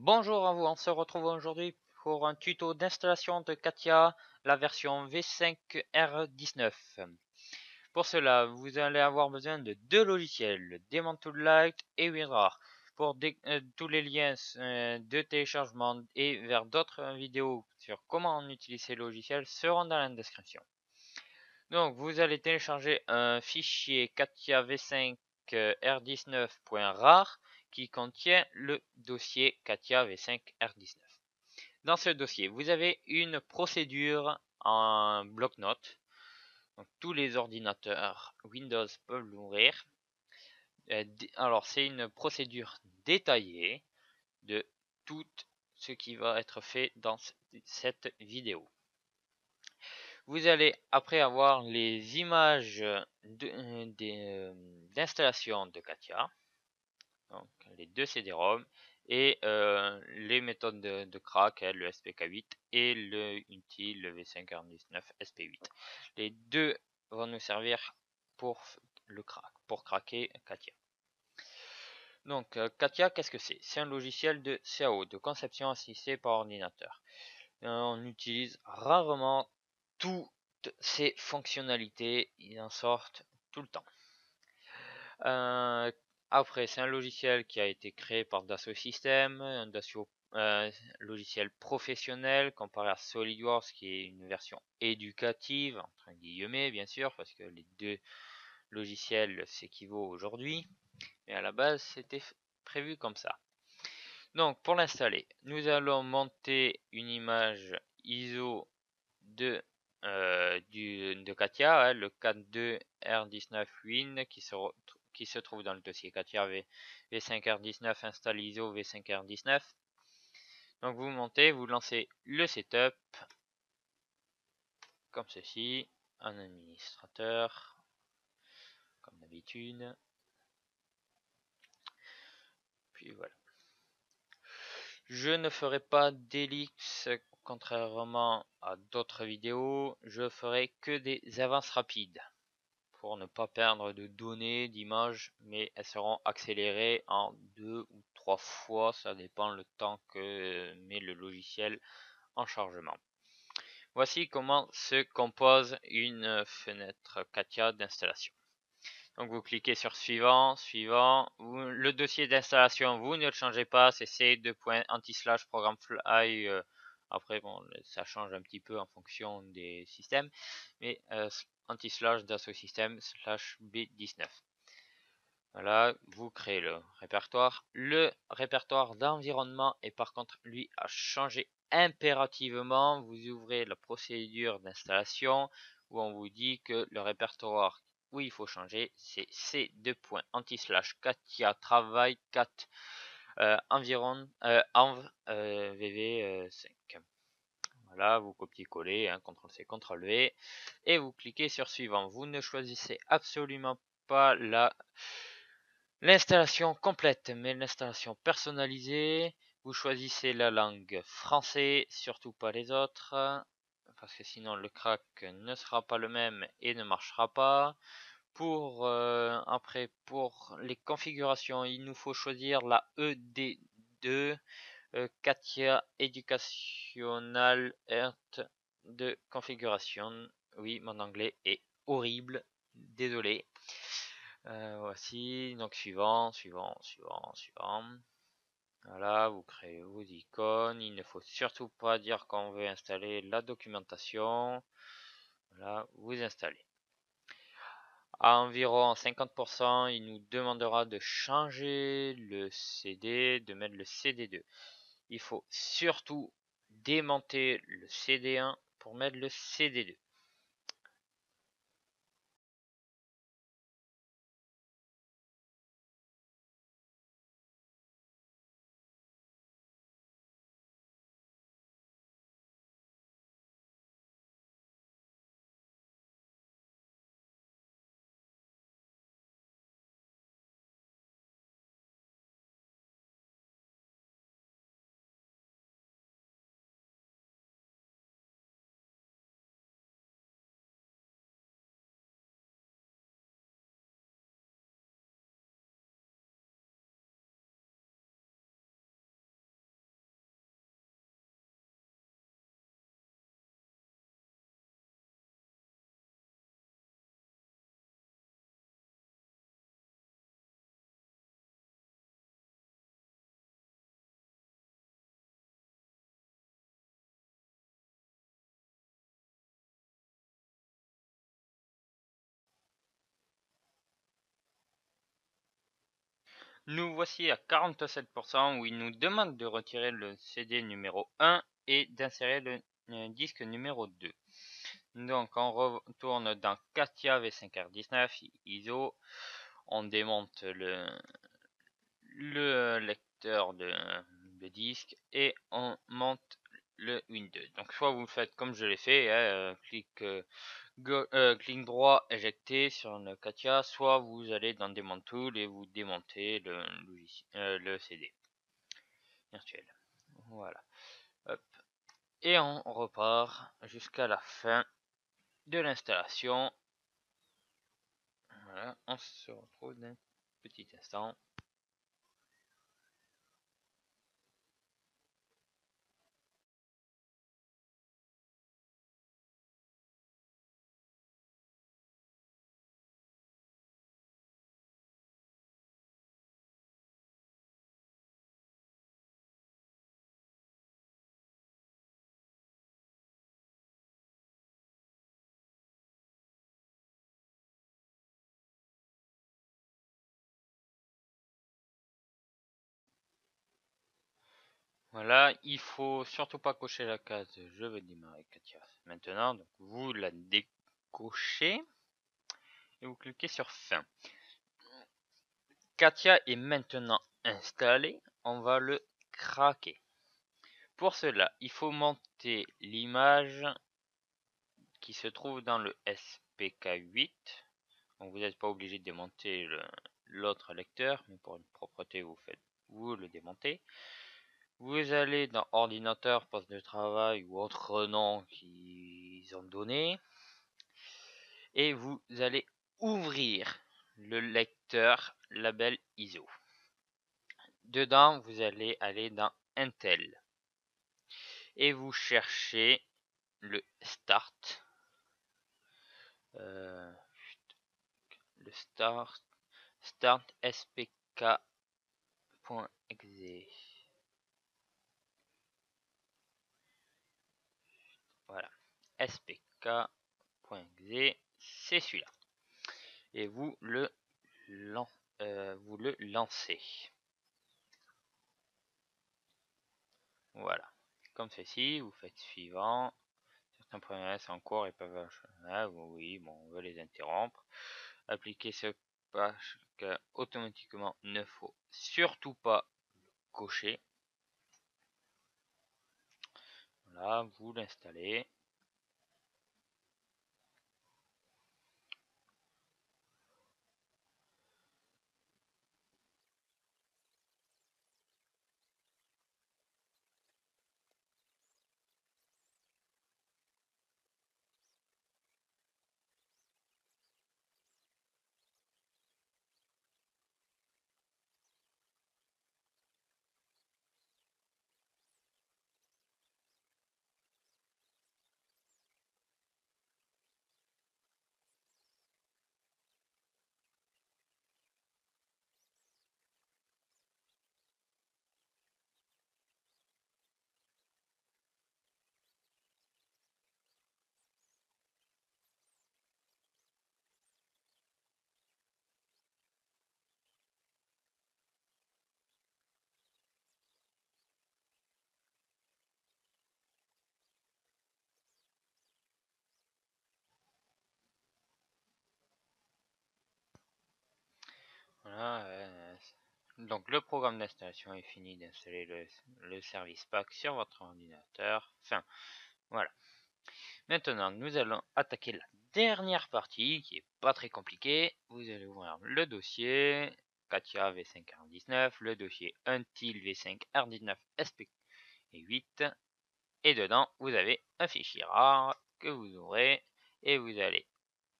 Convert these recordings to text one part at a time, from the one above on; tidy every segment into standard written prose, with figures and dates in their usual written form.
Bonjour à vous, on se retrouve aujourd'hui pour un tuto d'installation de Katia, la version V5R19. Pour cela, vous allez avoir besoin de deux logiciels, Daemon Tool Lite et WinRAR. Pour tous les liens de téléchargement et vers d'autres vidéos sur comment on utilise ces logiciels seront dans la description. Donc, vous allez télécharger un fichier Katia V5R19.rar qui contient le dossier Katia V5R19. Dans ce dossier, vous avez une procédure en bloc-notes. Donc, tous les ordinateurs Windows peuvent l'ouvrir. Alors, c'est une procédure détaillée de tout ce qui va être fait dans cette vidéo. Vous allez après avoir les images d'installation de Katia, donc les deux CD-ROM et les méthodes de crack, le SPK8 et le UNTI, le V5R19 SP8. Les deux vont nous servir pour le crack, pour craquer Katia. Donc Katia, qu'est-ce que c'est? C'est un logiciel de CAO, de conception assistée par ordinateur. On utilise rarement toutes ces fonctionnalités, ils en sortent tout le temps. Après, c'est un logiciel qui a été créé par Dassault Systèmes, un Dassault logiciel professionnel comparé à SolidWorks qui est une version éducative, entre guillemets bien sûr, parce que les deux logiciels s'équivaut aujourd'hui, mais à la base c'était prévu comme ça. Donc pour l'installer, nous allons monter une image ISO de Katia, hein, le 42R19Win qui se trouve dans le dossier Katia V5R19 install ISO V5R19. Donc vous montez, vous lancez le setup comme ceci, un administrateur comme d'habitude. Puis voilà. Je ne ferai pas d'Elix contrairement à d'autres vidéos, je ferai que des avances rapides pour ne pas perdre de données, d'images, mais elles seront accélérées en 2 ou 3 fois, ça dépend le temps que met le logiciel en chargement. Voici comment se compose une fenêtre Katia d'installation. Donc vous cliquez sur suivant, le dossier d'installation vous ne le changez pas, c'est c2.anti/slash programme fly. Après bon, ça change un petit peu en fonction des systèmes, mais anti/slash Dassault Systèmes slash B19. Voilà, vous créez le répertoire. Le répertoire d'environnement est par contre lui à changer impérativement. Vous ouvrez la procédure d'installation où on vous dit que le répertoire où il faut changer c'est c2.anti/slash Katia travail 4 environ env vv5. Voilà, vous copiez-coller, hein, CTRL-C, CTRL-V, et vous cliquez sur suivant. Vous ne choisissez absolument pas l'installation complète, mais l'installation personnalisée. Vous choisissez la langue français, surtout pas les autres, parce que sinon le crack ne sera pas le même et ne marchera pas. Après, pour les configurations, il nous faut choisir la ED2. Katia Educational Earth de configuration. Oui, mon anglais est horrible, désolé. Voici, donc suivant. Voilà, vous créez vos icônes. Il ne faut surtout pas dire qu'on veut installer la documentation. Voilà, vous installez. À environ 50%, il nous demandera de changer le CD, de mettre le CD2. Il faut surtout démonter le CD1 pour mettre le CD2. Nous voici à 47% où il nous demande de retirer le CD numéro 1 et d'insérer le disque numéro 2. Donc on retourne dans Katia V5R19 ISO, on démonte le lecteur de disque et on monte le Win2. Donc soit vous faites comme je l'ai fait, clic droit éjecté sur le Katia, soit vous allez dans Demon Tool et vous démontez le CD virtuel. Voilà. Hop. Et on repart jusqu'à la fin de l'installation. Voilà, on se retrouve dans un petit instant. Voilà, il faut surtout pas cocher la case je veux démarrer Katia maintenant. Donc vous la décochez et vous cliquez sur fin. Katia est maintenant installé, on va le craquer. Pour cela, il faut monter l'image qui se trouve dans le SPK8. Donc vous n'êtes pas obligé de démonter l'autre lecteur, mais pour une propreté, vous le démontez. Vous allez dans ordinateur, poste de travail ou autre nom qu'ils ont donné. Et vous allez ouvrir le lecteur label ISO. Dedans, vous allez aller dans Intel. Et vous cherchez le Start. Le Start SPK.exe. Voilà. SPK.exe, c'est celui-là. Et vous le lancez. Voilà. Comme ceci, vous faites suivant. Certains promesses en cours et peuvent... oui, bon, on veut les interrompre. Appliquer ce patch que automatiquement ne faut surtout pas cocher. Voilà, vous l'installez. Voilà, donc le programme d'installation est fini d'installer le service pack sur votre ordinateur. Enfin, voilà. Maintenant, nous allons attaquer la dernière partie qui est pas très compliquée. Vous allez ouvrir le dossier Katia V5R19, le dossier Until V5R19 SP8 et dedans vous avez un fichier rare que vous ouvrez et vous allez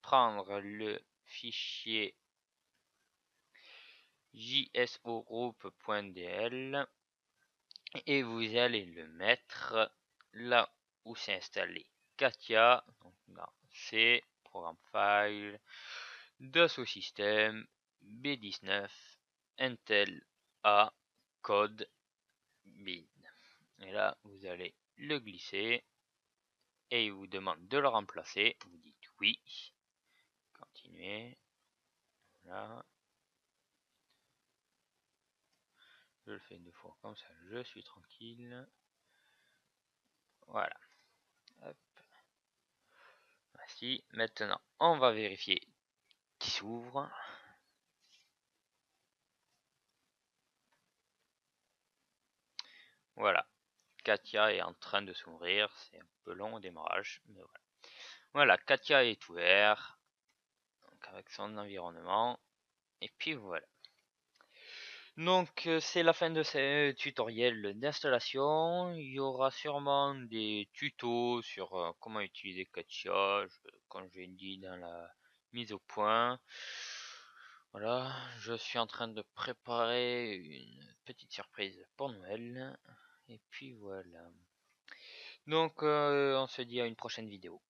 prendre le fichier jsogroup.dl et vous allez le mettre là où s'est installé Katia, donc dans C, programme file, Dassault System, B19, Intel A, code, bin. Et là, vous allez le glisser et il vous demande de le remplacer. Vous dites oui, continuez. Voilà. Je le fais 2 fois comme ça, je suis tranquille. Voilà. Hop. Ainsi, maintenant, on va vérifier qu'il s'ouvre. Voilà. Katia est en train de s'ouvrir. C'est un peu long au démarrage, mais voilà. Voilà, Katia est ouvert. Donc avec son environnement. Et puis voilà. Donc c'est la fin de ce tutoriel d'installation. Il y aura sûrement des tutos sur comment utiliser Katia, comme j'ai dit dans la mise au point. Voilà, je suis en train de préparer une petite surprise pour Noël. Et puis voilà. Donc on se dit à une prochaine vidéo.